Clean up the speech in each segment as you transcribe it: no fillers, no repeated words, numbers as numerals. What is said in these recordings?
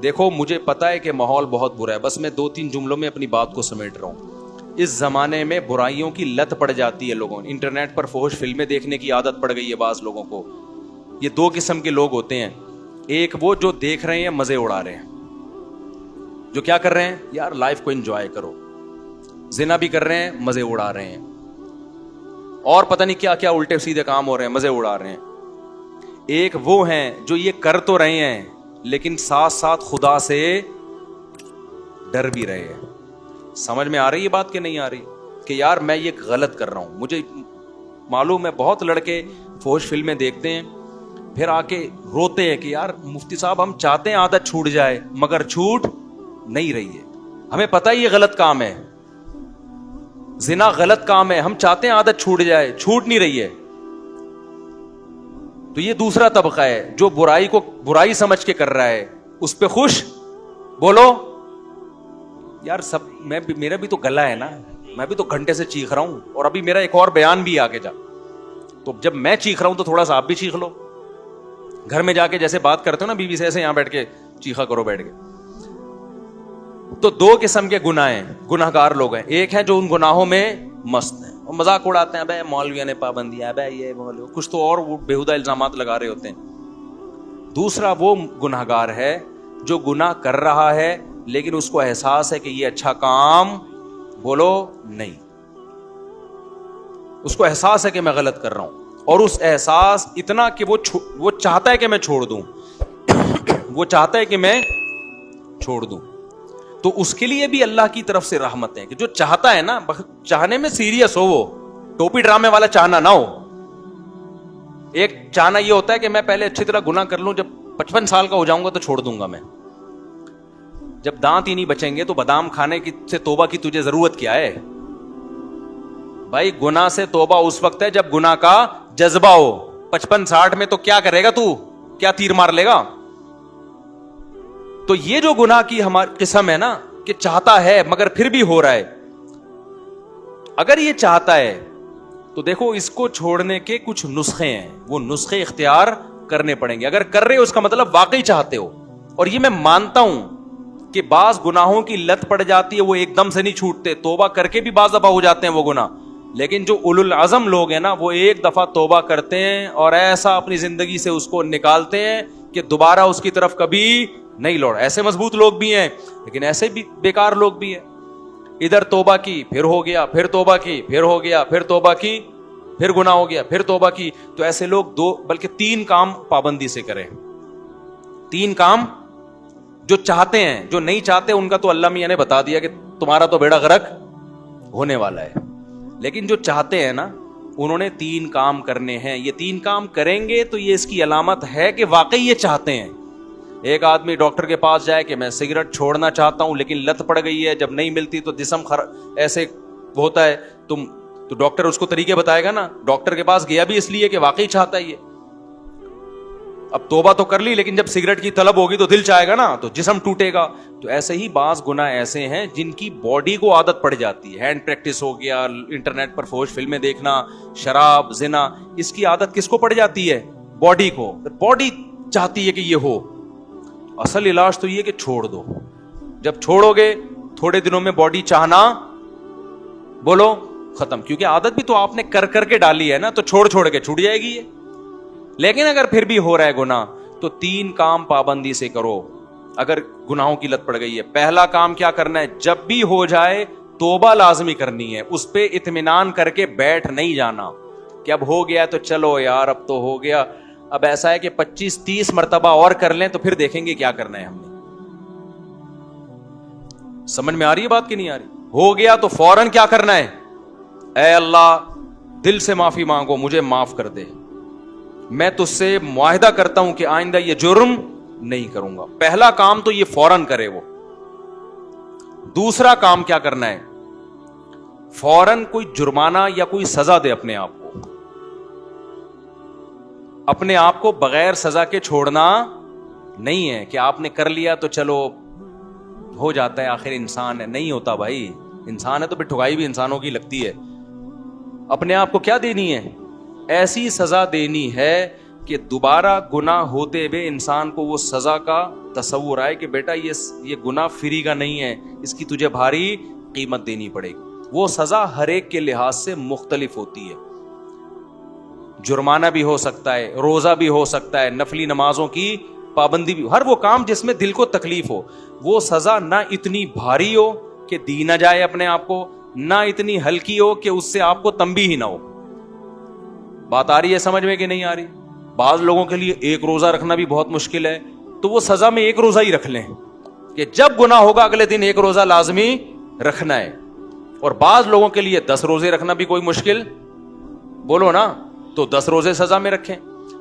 دیکھو مجھے پتا ہے کہ ماحول بہت برا ہے, بس میں 2-3 جملوں میں اپنی بات کو سمیٹ رہا ہوں. اس زمانے میں برائیوں کی لت پڑ جاتی ہے لوگوں, انٹرنیٹ پر فحش فلمیں دیکھنے کی عادت پڑ گئی ہے بعض لوگوں کو. یہ 2 قسم کے لوگ ہوتے ہیں, ایک وہ جو دیکھ رہے ہیں مزے اڑا رہے ہیں, جو کیا کر رہے ہیں یار لائف کو انجوائے کرو, زنا بھی کر رہے ہیں مزے اڑا رہے ہیں, اور پتہ نہیں کیا کیا الٹے سیدھے کام ہو رہے ہیں, مزے اڑا رہے ہیں. ایک وہ ہیں جو یہ کر تو رہے ہیں لیکن ساتھ ساتھ خدا سے ڈر بھی رہے ہیں. سمجھ میں آ رہی ہے بات کہ نہیں آ رہی, کہ یار میں یہ غلط کر رہا ہوں. مجھے معلوم ہے بہت لڑکے فحش فلمیں دیکھتے ہیں پھر آ کے روتے ہیں کہ یار مفتی صاحب ہم چاہتے ہیں عادت چھوٹ جائے مگر چھوٹ نہیں رہی ہے. ہمیں پتہ ہے یہ غلط کام ہے, زنا غلط کام ہے, ہم چاہتے ہیں عادت چھوٹ جائے, چھوٹ نہیں رہی ہے. تو یہ دوسرا طبقہ ہے جو برائی کو برائی سمجھ کے کر رہا ہے, اس پہ خوش. بولو یار سب میرا بھی تو گلا ہے نا, میں بھی تو گھنٹے سے چیخ رہا ہوں, اور ابھی میرا ایک اور بیان بھی آگے جا, تو جب میں چیخ رہا ہوں تو تھوڑا سا آپ بھی چیخ لو. گھر میں جا کے جیسے بات کرتے ہو نا بیوی سے, ایسے یہاں بیٹھ کے چیخا کرو بیٹھ کے. تو 2 قسم کے گناہ ہیں, گناہ گار لوگ ہیں. ایک ہے جو ان گناہوں میں مست ہیں اور مذاق اڑاتے ہیں, بھائی مولویوں نے پابندیاں, بھائی یہ مولوی کچھ تو اور وہ بیہودہ الزامات لگا رہے ہوتے ہیں. دوسرا وہ گناہ گار ہے جو گناہ کر رہا ہے لیکن اس کو احساس ہے کہ یہ اچھا کام, بولو نہیں, اس کو احساس ہے کہ میں غلط کر رہا ہوں, اور اس احساس اتنا کہ وہ چاہتا ہے کہ میں چھوڑ دوں, وہ چاہتا ہے کہ میں چھوڑ دوں. تو اس کے لیے بھی اللہ کی طرف سے رحمت ہے کہ جو چاہتا ہے نا, چاہنے میں سیریس ہو, وہ ٹوپی ڈرامے والا چاہنا نہ ہو. ایک چاہنا یہ ہوتا ہے کہ میں پہلے اچھی طرح گناہ کر لوں, جب 55 سال کا ہو جاؤں گا تو چھوڑ دوں گا میں. جب دانت ہی نہیں بچیں گے تو بادام کھانے کی سے توبہ کی تجھے ضرورت کیا ہے بھائی؟ گناہ سے توبہ اس وقت ہے جب گناہ کا جذبہ ہو. 55-60 میں تو کیا کرے گا تو, کیا تیر مار لے گا؟ تو یہ جو گناہ کی ہماری قسم ہے نا کہ چاہتا ہے مگر پھر بھی ہو رہا ہے, اگر یہ چاہتا ہے تو دیکھو اس کو چھوڑنے کے کچھ نسخے ہیں, وہ نسخے اختیار کرنے پڑیں گے. اگر کر رہے ہو اس کا مطلب واقعی چاہتے ہو. اور یہ میں مانتا ہوں کہ بعض گناہوں کی لت پڑ جاتی ہے, وہ ایک دم سے نہیں چھوٹتے, توبہ کر کے بھی بعض دفعہ ہو جاتے ہیں وہ گناہ. لیکن جو اولو العزم لوگ ہیں نا, وہ ایک دفعہ توبہ کرتے ہیں اور ایسا اپنی زندگی سے اس کو نکالتے ہیں کہ دوبارہ اس کی طرف کبھی نہیں لوٹ. ایسے مضبوط لوگ بھی ہیں لیکن ایسے بھی بیکار لوگ بھی ہیں. ادھر توبہ کی پھر ہو گیا, پھر توبہ کی پھر ہو گیا, پھر توبہ کی پھر گناہ ہو گیا, پھر توبہ کی. تو ایسے لوگ 2 بلکہ 3 کام پابندی سے کریں. 3 کام جو چاہتے ہیں, جو نہیں چاہتے ان کا تو اللہ میاں نے بتا دیا کہ تمہارا تو بیڑا غرق ہونے والا ہے. لیکن جو چاہتے ہیں نا انہوں نے 3 کام کرنے ہیں. یہ 3 کام کریں گے تو یہ اس کی علامت ہے کہ واقعی یہ چاہتے ہیں. ایک آدمی ڈاکٹر کے پاس جائے کہ میں سگریٹ چھوڑنا چاہتا ہوں لیکن لت پڑ گئی ہے, جب نہیں ملتی تو جسم ایسے ہوتا ہے, تو ڈاکٹر اس کو طریقے بتائے گا نا. ڈاکٹر کے پاس گیا بھی اس لیے کہ واقعی چاہتا ہے یہ. اب توبہ تو کر لی لیکن جب سگریٹ کی طلب ہوگی تو دل چاہے گا نا, تو جسم ٹوٹے گا. تو ایسے ہی بعض گناہ ایسے ہیں جن کی باڈی کو عادت پڑ جاتی ہے. ہینڈ پریکٹس ہو گیا, انٹرنیٹ پر فحش فلمیں دیکھنا, شراب, زنا, اس کی عادت کس کو پڑ جاتی ہے؟ باڈی کو. باڈی چاہتی ہے کہ یہ ہو. اصل علاج تو یہ کہ چھوڑ دو. جب چھوڑو گے تھوڑے دنوں میں باڈی چاہنا, بولو, ختم. کیونکہ عادت بھی تو آپ نے کر کر کے ڈالی ہے نا, تو چھوڑ کے چھوٹ جائے گی یہ. لیکن اگر پھر بھی ہو رہا ہے گناہ تو 3 کام پابندی سے کرو اگر گناہوں کی لت پڑ گئی ہے. پہلا کام کیا کرنا ہے؟ جب بھی ہو جائے توبہ لازمی کرنی ہے. اس پہ اطمینان کر کے بیٹھ نہیں جانا کہ اب ہو گیا تو چلو یار اب تو ہو گیا. اب ایسا ہے کہ 25-30 مرتبہ اور کر لیں تو پھر دیکھیں گے کیا کرنا ہے ہم نے. سمجھ میں آ رہی ہے بات کہ نہیں آ رہی؟ ہو گیا تو فوراً کیا کرنا ہے؟ اے اللہ دل سے معافی مانگو, مجھے معاف کر دے, میں تجھ سے معاہدہ کرتا ہوں کہ آئندہ یہ جرم نہیں کروں گا. پہلا کام تو یہ فوراً کرے وہ. دوسرا کام کیا کرنا ہے؟ فوراً کوئی جرمانہ یا کوئی سزا دے اپنے آپ کو. اپنے آپ کو بغیر سزا کے چھوڑنا نہیں ہے کہ آپ نے کر لیا تو چلو ہو جاتا ہے, آخر انسان ہے. نہیں ہوتا بھائی, انسان ہے تو پھر ٹھگائی بھی انسانوں کی لگتی ہے. اپنے آپ کو کیا دینی ہے؟ ایسی سزا دینی ہے کہ دوبارہ گناہ ہوتے ہوئے انسان کو وہ سزا کا تصور آئے کہ بیٹا یہ گناہ فری کا نہیں ہے, اس کی تجھے بھاری قیمت دینی پڑے گی. وہ سزا ہر ایک کے لحاظ سے مختلف ہوتی ہے. جرمانہ بھی ہو سکتا ہے, روزہ بھی ہو سکتا ہے, نفلی نمازوں کی پابندی بھی, ہر وہ کام جس میں دل کو تکلیف ہو. وہ سزا نہ اتنی بھاری ہو کہ دی نہ جائے اپنے آپ کو, نہ اتنی ہلکی ہو کہ اس سے آپ کو تنبیہ ہی نہ ہو. بات آ رہی ہے سمجھ میں کہ نہیں آ رہی؟ بعض لوگوں کے لیے ایک روزہ رکھنا بھی بہت مشکل ہے, تو وہ سزا میں ایک روزہ ہی رکھ لیں کہ جب گناہ ہوگا اگلے دن ایک روزہ لازمی رکھنا ہے. اور بعض لوگوں کے لیے 10 روزے رکھنا بھی کوئی مشکل, بولو نا, تو 10 روزے سزا میں رکھیں.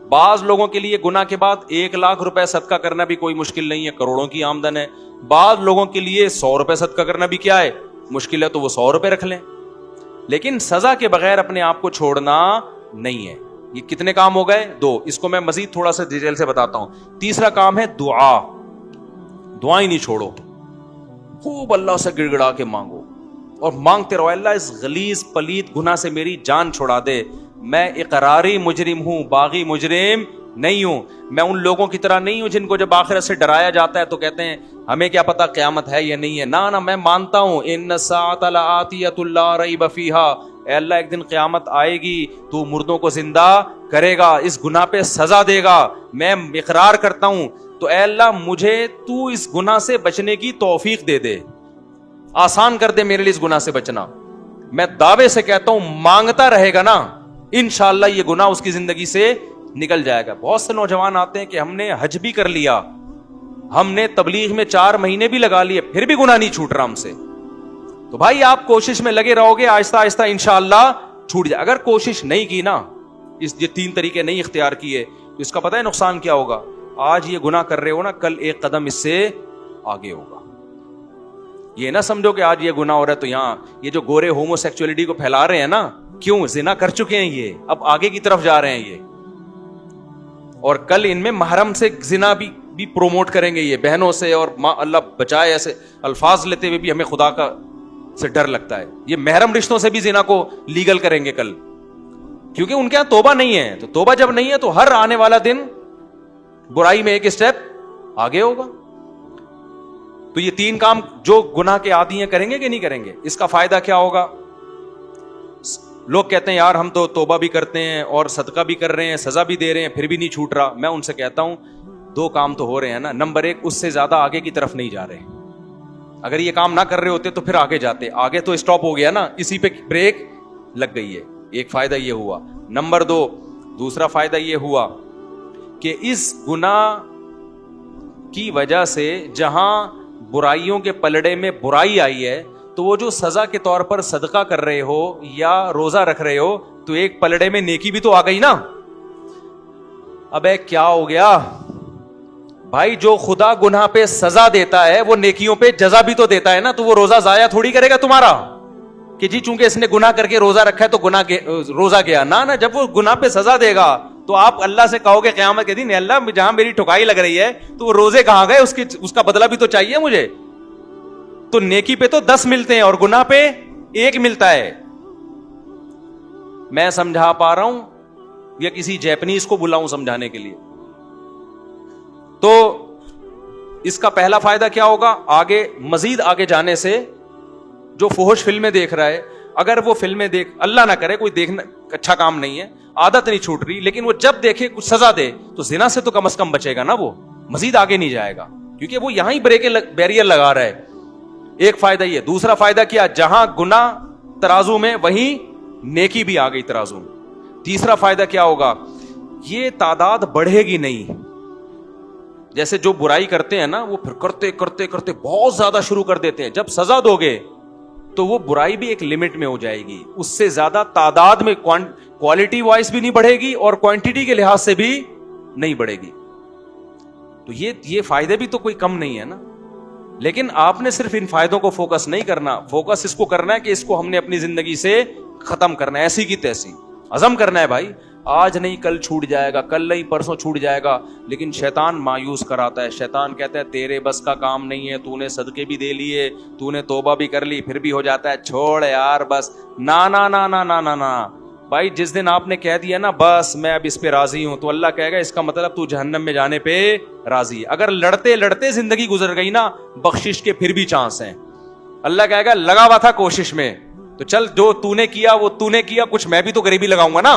بعض لوگوں کے لیے گناہ کے بعد 1 لاکھ روپے صدقہ کرنا بھی کوئی مشکل نہیں ہے, کروڑوں کی آمدن ہے. بعض لوگوں کے لیے 100 روپے صدقہ کرنا بھی کیا ہے, مشکل ہے, تو وہ 100 روپے رکھ لیں. لیکن سزا کے بغیر اپنے آپ کو چھوڑنا نہیں ہے. یہ کتنے کام ہو گئے؟ 2. اس کو میں مزید تھوڑا سا ڈیٹیل سے بتاتا ہوں. تیسرا کام ہے دعا. دعائیں نہیں چھوڑو, خوب اللہ سے گڑ گڑا کے مانگو اور مانگتے رہو, اللہ اس غلیظ پلید گناہ سے میری جان چھڑا دے. میں اقراری مجرم ہوں, باغی مجرم نہیں ہوں. میں ان لوگوں کی طرح نہیں ہوں جن کو جب آخرت سے ڈرایا جاتا ہے تو کہتے ہیں ہمیں کیا پتا قیامت ہے یا نہیں ہے. نہ میں مانتا ہوں ان الساعۃ لآتیۃ لا ریب فیہا, اے اللہ ایک دن قیامت آئے گی, تو مردوں کو زندہ کرے گا, اس گناہ پہ سزا دے گا, میں اقرار کرتا ہوں. تو اے اللہ مجھے تو اس گناہ سے بچنے کی توفیق دے دے, آسان کر دے میرے لیے اس گناہ سے بچنا. میں دعوے سے کہتا ہوں مانگتا رہے گا نا, انشاءاللہ یہ گناہ اس کی زندگی سے نکل جائے گا. بہت سے نوجوان آتے ہیں کہ ہم نے حج بھی کر لیا, ہم نے تبلیغ میں 4 مہینے بھی لگا لیے, پھر بھی گناہ نہیں چھوٹ رہا ہم سے. تو بھائی آپ کوشش میں لگے رہو گے, آہستہ آہستہ انشاءاللہ چھوٹ جائے. اگر کوشش نہیں کی نا, یہ 3 طریقے نہیں اختیار کیے, تو اس کا پتہ ہے نقصان کیا ہوگا؟ آج یہ گناہ کر رہے ہو نا, کل ایک قدم اس سے آگے ہوگا. یہ نہ سمجھو کہ آج یہ گناہ ہو رہا ہے تو یہاں یہ جو گورے ہومو سیکچولیٹی کو پھیلا رہے ہیں نا, کیوں؟ زنا کر چکے ہیں یہ, اب آگے کی طرف جا رہے ہیں یہ, اور کل ان میں محرم سے زنا بھی پروموٹ کریں گے یہ بہنوں سے, اور اللہ بچائے ایسے الفاظ لیتے ہوئے بھی ہمیں خدا کا سے ڈر لگتا ہے. یہ محرم رشتوں سے بھی زنا کو لیگل کریں گے کل, کیونکہ ان کے یہاں توبہ نہیں ہے. تو توبہ جب نہیں ہے تو ہر آنے والا دن برائی میں ایک اسٹیپ آگے ہوگا. تو یہ 3 کام جو گناہ کے عادی ہیں کریں گے کہ نہیں کریں گے؟ اس کا فائدہ کیا ہوگا؟ لوگ کہتے ہیں یار ہم تو توبہ بھی کرتے ہیں اور صدقہ بھی کر رہے ہیں, سزا بھی دے رہے ہیں, پھر بھی نہیں چھوٹ رہا. میں ان سے کہتا ہوں 2 کام تو ہو رہے ہیں نا. نمبر 1, اس سے زیادہ آگے کی طرف نہیں جا رہے. اگر یہ کام نہ کر رہے ہوتے تو پھر آگے جاتے. آگے تو اسٹاپ ہو گیا نا, اسی پہ بریک لگ گئی ہے. ایک فائدہ یہ ہوا. نمبر 2, دوسرا فائدہ یہ ہوا کہ اس گناہ کی وجہ سے جہاں برائیوں کے پلڑے میں برائی آئی ہے, تو وہ جو سزا کے طور پر صدقہ کر رہے ہو یا روزہ رکھ رہے ہو, تو ایک پلڑے میں نیکی بھی تو آ گئی نا. ابے کیا ہو گیا بھائی؟ جو خدا گناہ پہ سزا دیتا ہے وہ نیکیوں پہ جزا بھی تو دیتا ہے نا. تو وہ روزہ ضائع تھوڑی کرے گا تمہارا کہ جی چونکہ اس نے گناہ کر کے روزہ رکھا ہے تو روزہ گیا. نہ جب وہ گناہ پہ سزا دے گا تو آپ اللہ سے کہو گے قیامت کے دن, اللہ جہاں میری ٹھکائی لگ رہی ہے تو وہ روزے کہاں گئے, اس کا بدلہ بھی تو چاہیے مجھے. تو نیکی پہ تو 10 ملتے ہیں اور گناہ پہ 1 ملتا ہے. میں سمجھا پا رہا ہوں یا کسی جیپنیز کو بلاؤں سمجھانے کے لیے؟ تو اس کا پہلا فائدہ کیا ہوگا؟ آگے مزید آگے جانے سے جو فحش فلمیں دیکھ رہا ہے, اگر وہ فلمیں دیکھ, اللہ نہ کرے کوئی دیکھنا اچھا کام نہیں ہے, عادت نہیں چھوٹ رہی, لیکن وہ جب دیکھے کچھ سزا دے تو زنا سے تو کم از کم بچے گا نا, وہ مزید آگے نہیں جائے گا کیونکہ وہ یہاں ہی بیریئر لگا رہا ہے. ایک فائدہ یہ. دوسرا فائدہ کیا؟ جہاں گناہ ترازو میں وہیں نیکی بھی آ گئی ترازو میں. تیسرا فائدہ کیا ہوگا؟ یہ تعداد بڑھے گی نہیں. جیسے جو برائی کرتے ہیں نا وہ پھر کرتے کرتے کرتے بہت زیادہ شروع کر دیتے ہیں. جب سزا دو گے تو وہ برائی بھی ایک لمٹ میں ہو جائے گی, اس سے زیادہ تعداد میں کوالٹی وائز بھی نہیں بڑھے گی اور کوانٹٹی کے لحاظ سے بھی نہیں بڑھے گی. تو یہ فائدے بھی تو کوئی کم نہیں ہے نا. لیکن آپ نے صرف ان فائدوں کو فوکس نہیں کرنا, فوکس اس کو کرنا ہے کہ اس کو ہم نے اپنی زندگی سے ختم کرنا ہے, ایسی کی تیسی عزم کرنا ہے بھائی. آج نہیں کل چھوٹ جائے گا, کل نہیں پرسوں چھوٹ جائے گا. لیکن شیطان مایوس کراتا ہے, شیطان کہتا ہے تیرے بس کا کام نہیں ہے, تو نے صدقے بھی دے لیے, تو نے توبہ بھی کر لی, پھر بھی ہو جاتا ہے چھوڑ یار بس. نا نا نا نا نا نا نا, بھائی جس دن آپ نے کہہ دیا نا بس میں اب اس پہ راضی ہوں، تو اللہ کہے گا اس کا مطلب تو جہنم میں جانے پہ راضی ہے۔ اگر لڑتے لڑتے زندگی گزر گئی نا، بخشش کے پھر بھی چانس ہیں۔ اللہ کہے گا لگا ہوا تھا کوشش میں، تو چل جو تو نے کیا وہ تو نے کیا، کچھ میں بھی تو غریبی لگاؤں گا نا۔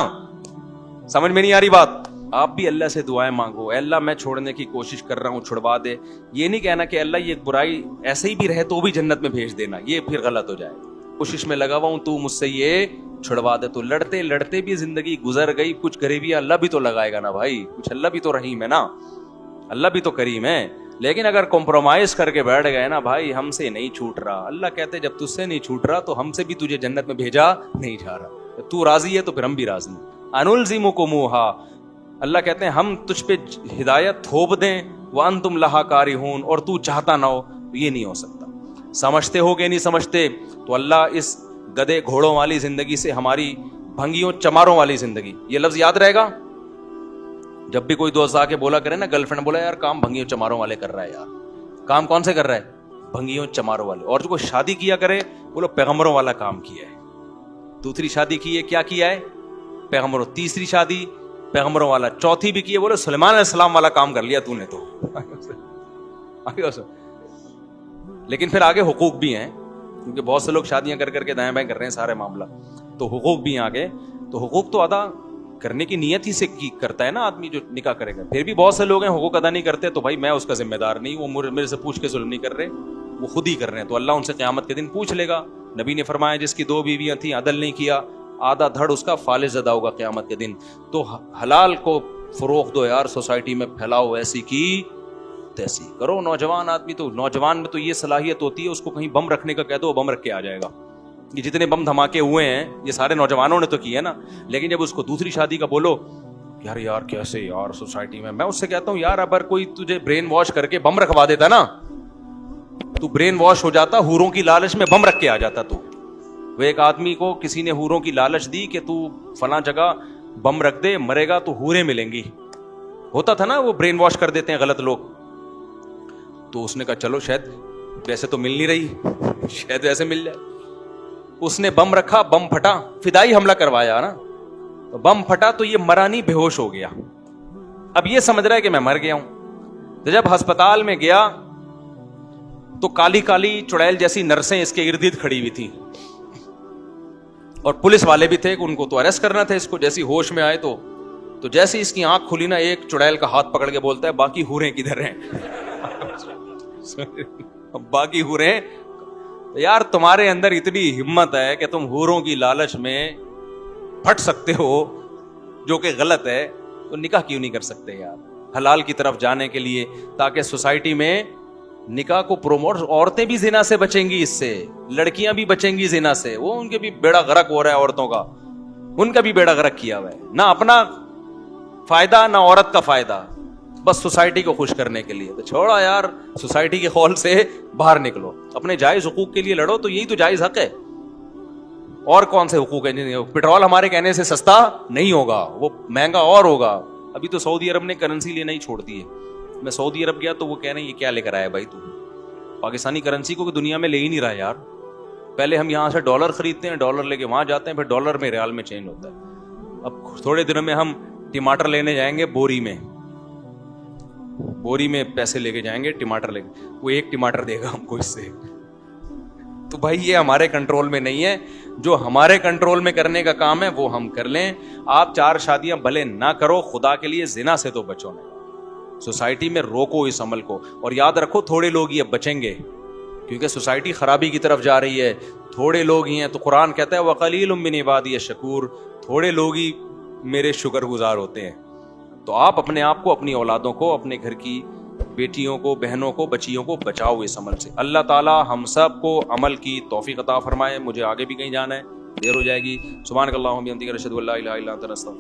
سمجھ میں نہیں آ رہی بات؟ آپ بھی اللہ سے دعائیں مانگو، اے اللہ میں چھوڑنے کی کوشش کر رہا ہوں، چھڑوا دے۔ یہ نہیں کہنا کہ اللہ یہ برائی ایسے ہی بھی رہے تو بھی جنت میں بھیج دینا، یہ پھر غلط ہو جائے۔ کوشش میں لگا ہوا ہوں تو مجھ سے یہ چھڑوا دے۔ تو لڑتے لڑتے بھی زندگی گزر گئی، کچھ غریبیاں اللہ بھی تو لگائے گا نا بھائی، کچھ اللہ بھی تو رحیم ہے نا، اللہ بھی تو کریم ہے۔ لیکن اگر کمپرومائز کر کے بیٹھ گئے نا بھائی ہم سے نہیں چھوٹ رہا، اللہ کہتے جب تجھ سے نہیں چھوٹ رہا تو ہم سے بھی تجھے جنت میں بھیجا نہیں جا رہا، جب تو راضی ہے تو پھر ہم بھی راضی ہیں۔ انلزمکموہا، اللہ کہتے ہیں ہم تجھ پہ ہدایت تھوپ دیں، وانتم لہا کارہون، اور تو چاہتا نہ ہو، یہ نہیں ہو سکتا۔ سمجھتے ہو کہ نہیں سمجھتے؟ تو اللہ اس گدے گھوڑوں والی زندگی سے ہماری بھنگیوں چماروں والی زندگی، یہ لفظ یاد رہے گا۔ جب بھی کوئی دوست آ کے بولا کرے نا، گرل فرینڈ بولا یار کام بھنگیوں چماروں والے کر رہا ہے، یار کام کون سے کر رہا ہے؟ بھنگیوں چماروں والے۔ اور جو کوئی شادی کیا کرے بولو پیغمبروں والا کام کیا ہے۔ دوسری شادی کی ہے، کیا کیا ہے؟ پیغمبروں۔ تیسری شادی پیغمبروں والا، چوتھی بھی کی ہے، بولو سلیمان علیہ السلام والا کام کر لیا تو نے تو۔ لیکن پھر آگے حقوق بھی ہیں، کیونکہ بہت سے لوگ شادیاں کر کر کے دائیں بائیں کر رہے ہیں سارے معاملہ، تو حقوق بھی ہیں آگے۔ تو حقوق تو ادا کرنے کی نیت ہی سے کرتا ہے نا آدمی جو نکاح کرے گا۔ پھر بھی بہت سے لوگ ہیں حقوق ادا نہیں کرتے، تو بھائی میں اس کا ذمہ دار نہیں، وہ میرے سے پوچھ کے ظلم نہیں کر رہے، وہ خود ہی کر رہے ہیں، تو اللہ ان سے قیامت کے دن پوچھ لے گا۔ نبی نے فرمایا جس کی 2 بیویاں تھیں عدل نہیں کیا، آدھا دھڑ اس کا فالج زدہ ہوگا قیامت کے دن۔ تو حلال کو فروغ دو یار، سوسائٹی میں پھیلاؤ، ایسی کی تیسی کرو۔ نوجوان آدمی تو، نوجوان میں تو یہ صلاحیت ہوتی ہے، اس کو کہیں بم رکھنے کا کہہ دو بم رکھ کے آ جائے گا۔ یہ جتنے بم دھماکے ہوئے ہیں یہ سارے نوجوانوں نے تو کیے نا۔ لیکن جب اس کو دوسری شادی کا بولو، یار کیسے یار سوسائٹی میں اس سے کہتا ہوں یار اگر کوئی تجھے برین واش کر کے بم رکھوا دیتا نا، تو برین واش ہو جاتا، حوروں کی لالچ میں بم رکھ کے آ جاتا۔ تو وہ ایک آدمی کو کسی نے حوروں کی لالچ دی کہ تو فلاں جگہ بم رکھ دے، مرے گا تو حوریں ملیں گی، ہوتا تھا نا، وہ برین واش کر دیتے ہیں غلط لوگ۔ تو اس نے کہا چلو شاید ویسے تو مل نہیں رہی، شاید ویسے مل جائے۔ اس نے بم رکھا، بم پھٹا، فدائی حملہ کروایا نا، تو بم پھٹا تو یہ مرا نہیں، بے ہوش ہو گیا۔ اب یہ سمجھ رہا ہے کہ میں مر گیا ہوں۔ تو جب ہسپتال میں گیا تو کالی کالی چڑیل جیسی نرسیں اس کے ارد گرد کھڑی ہوئی تھیں، اور پولیس والے بھی تھے، ان کو تو اریسٹ کرنا تھا اس کو۔ جیسی ہوش میں آئے تو جیسے اس کی آنکھ کھلی نا، ایک چڑیل کا ہاتھ پکڑ کے بولتا ہے باقی حوریں کدھر ہیں؟ باقی حوریں؟ یار تمہارے اندر اتنی ہمت ہے کہ تم حوروں کی لالچ میں پھٹ سکتے ہو، جو کہ غلط ہے، تو نکاح کیوں نہیں کر سکتے یار حلال کی طرف جانے کے لیے، تاکہ سوسائٹی میں نکاح کو پروموٹ۔ عورتیں بھی زنا سے بچیں گی، اس سے لڑکیاں بھی بچیں گی زنا سے۔ وہ ان کے بھی بیڑا غرق ہو رہا ہے، عورتوں کا، ان کا بھی بیڑا غرق کیا ہوا ہے، نہ اپنا فائدہ نہ عورت کا فائدہ، بس سوسائٹی کو خوش کرنے کے لیے۔ تو چھوڑا یار، سوسائٹی کے خول سے باہر نکلو، اپنے جائز حقوق کے لیے لڑو، تو یہی تو جائز حق ہے۔ اور کون سے حقوق ہیں؟ پیٹرول ہمارے کہنے سے سستا نہیں ہوگا، وہ مہنگا اور ہوگا۔ ابھی تو سعودی عرب نے کرنسی لینا ہی چھوڑ دی ہے۔ میں سعودی عرب گیا تو وہ کہہ رہے ہیں یہ کیا لے کر آیا بھائی تو پاکستانی کرنسی کو کہ دنیا میں لے ہی نہیں رہا یار۔ پہلے ہم یہاں سے ڈالر خریدتے ہیں، ڈالر لے کے وہاں جاتے ہیں، پھر ڈالر میں ریال میں چینج ہوتا ہے۔ اب تھوڑے دنوں میں ہم ٹماٹر لینے جائیں گے بوری میں پیسے لے کے جائیں گے ٹماٹر لے کے، وہ ایک ٹماٹر دے گا ہم کو اس سے۔ تو بھائی یہ ہمارے کنٹرول میں نہیں ہے، جو ہمارے کنٹرول میں کرنے کا کام ہے وہ ہم کر لیں۔ آپ 4 شادیاں بھلے نہ کرو، خدا کے لیے زنا سے تو بچو نا، سوسائٹی میں روکو اس عمل کو۔ اور یاد رکھو تھوڑے لوگ یہ بچیں گے، کیونکہ سوسائٹی خرابی کی طرف جا رہی ہے، تھوڑے لوگ ہی ہیں۔ تو قرآن کہتا ہے وَقَلِيلٌ مِّنْ عِبَادِيَ الشَّكُورُ، تھوڑے لوگ ہی میرے شکر گزار ہوتے ہیں۔ تو آپ اپنے آپ کو، اپنی اولادوں کو، اپنے گھر کی بیٹیوں کو، بہنوں کو، بچیوں کو بچاؤ اس عمل سے۔ اللہ تعالی ہم سب کو عمل کی توفیق عطا فرمائے۔ مجھے آگے بھی کہیں جانا ہے، دیر ہو جائے گی۔ سبحانک اللہم وبحمدک، اشہد ان لا الہ الا انت، استغفرک۔